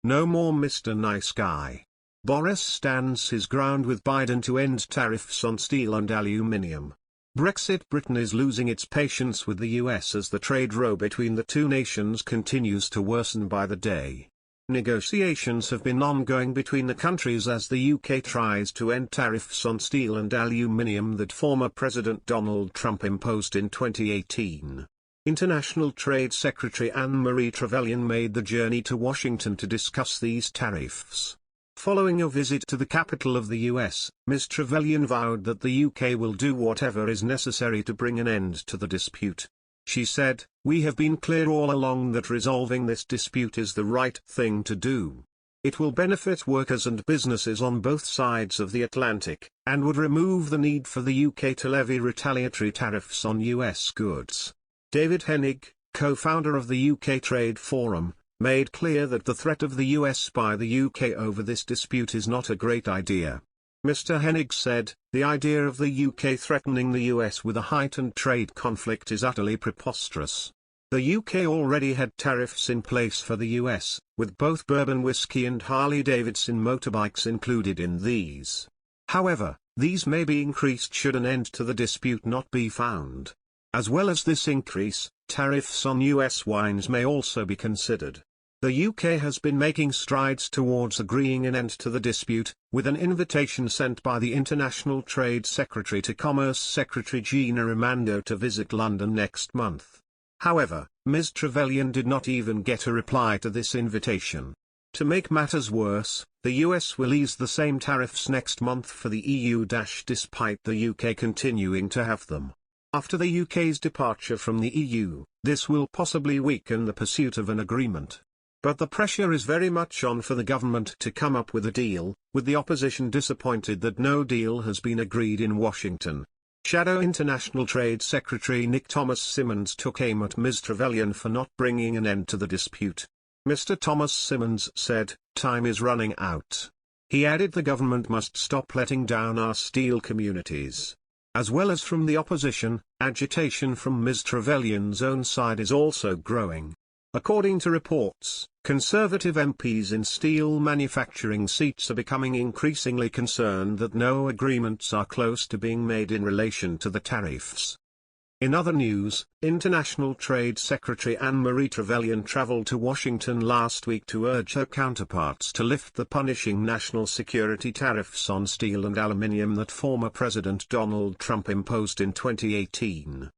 No more Mr. Nice Guy. Boris stands his ground with Biden to end tariffs on steel and aluminium. Brexit. Britain is losing its patience with the US as the trade row between the two nations continues to worsen by the day. Negotiations have been ongoing between the countries as the UK tries to end tariffs on steel and aluminium that former President Donald Trump imposed in 2018. International Trade Secretary Anne-Marie Trevelyan made the journey to Washington to discuss these tariffs. Following a visit to the capital of the US, Ms. Trevelyan vowed that the UK will do whatever is necessary to bring an end to the dispute. She said, "We have been clear all along that resolving this dispute is the right thing to do. It will benefit workers and businesses on both sides of the Atlantic, and would remove the need for the UK to levy retaliatory tariffs on US goods." David Hennig, co-founder of the UK Trade Forum, made clear that the threat of the US by the UK over this dispute is not a great idea. Mr. Hennig said, "The idea of the UK threatening the US with a heightened trade conflict is utterly preposterous. The UK already had tariffs in place for the US, with both bourbon whiskey and Harley-Davidson motorbikes included in these. However, these may be increased should an end to the dispute not be found. As well as this increase, tariffs on US wines may also be considered." The UK has been making strides towards agreeing an end to the dispute, with an invitation sent by the International Trade Secretary to Commerce Secretary Gina Raimondo to visit London next month. However, Ms. Trevelyan did not even get a reply to this invitation. To make matters worse, the US will ease the same tariffs next month for the EU despite the UK continuing to have them. After the UK's departure from the EU, this will possibly weaken the pursuit of an agreement. But the pressure is very much on for the government to come up with a deal, with the opposition disappointed that no deal has been agreed in Washington. Shadow International Trade Secretary Nick Thomas Simmons took aim at Ms. Trevelyan for not bringing an end to the dispute. Mr. Thomas Simmons said, "Time is running out." He added the government must stop letting down our steel communities. As well as from the opposition, agitation from Ms. Trevelyan's own side is also growing. According to reports, Conservative MPs in steel manufacturing seats are becoming increasingly concerned that no agreements are close to being made in relation to the tariffs. In other news, International Trade Secretary Anne-Marie Trevelyan traveled to Washington last week to urge her counterparts to lift the punishing national security tariffs on steel and aluminium that former President Donald Trump imposed in 2018.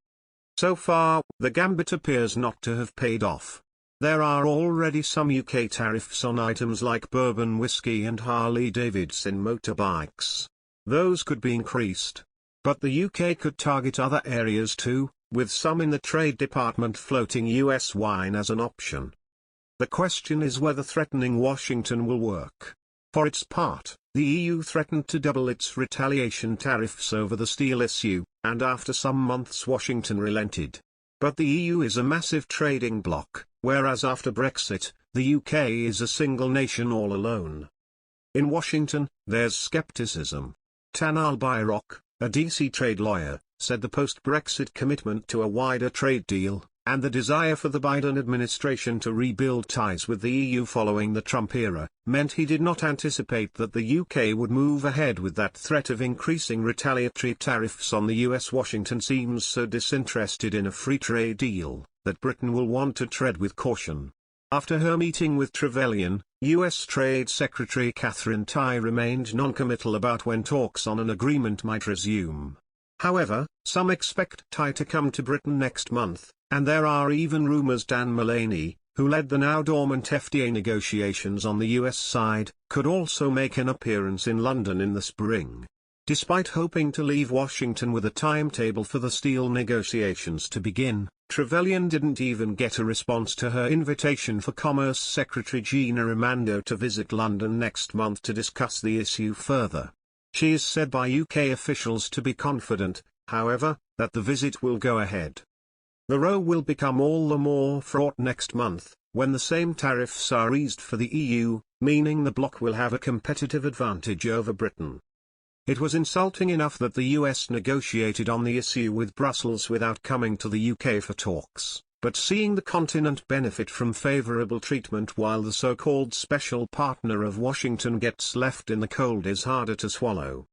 So far, the gambit appears not to have paid off. There are already some UK tariffs on items like bourbon whiskey and Harley-Davidson motorbikes. Those could be increased. But the UK could target other areas too, with some in the Trade Department floating US wine as an option. The question is whether threatening Washington will work. For its part, the EU threatened to double its retaliation tariffs over the steel issue, and after some months Washington relented. But the EU is a massive trading bloc, whereas after Brexit, the UK is a single nation all alone. In Washington, there's skepticism. Tanal Bayrock, a DC trade lawyer, said the post-Brexit commitment to a wider trade deal, and the desire for the Biden administration to rebuild ties with the EU following the Trump era, meant he did not anticipate that the UK would move ahead with that threat of increasing retaliatory tariffs on the US. Washington seems so disinterested in a free trade deal, that Britain will want to tread with caution. After her meeting with Trevelyan, US Trade Secretary Catherine Tai remained non-committal about when talks on an agreement might resume. However, some expect Tai to come to Britain next month, and there are even rumours Dan Mullaney, who led the now dormant FTA negotiations on the US side, could also make an appearance in London in the spring. Despite hoping to leave Washington with a timetable for the steel negotiations to begin, Trevelyan didn't even get a response to her invitation for Commerce Secretary Gina Raimondo to visit London next month to discuss the issue further. She is said by UK officials to be confident, however, that the visit will go ahead. The row will become all the more fraught next month, when the same tariffs are eased for the EU, meaning the bloc will have a competitive advantage over Britain. It was insulting enough that the US negotiated on the issue with Brussels without coming to the UK for talks. But seeing the continent benefit from favorable treatment while the so-called special partner of Washington gets left in the cold is harder to swallow.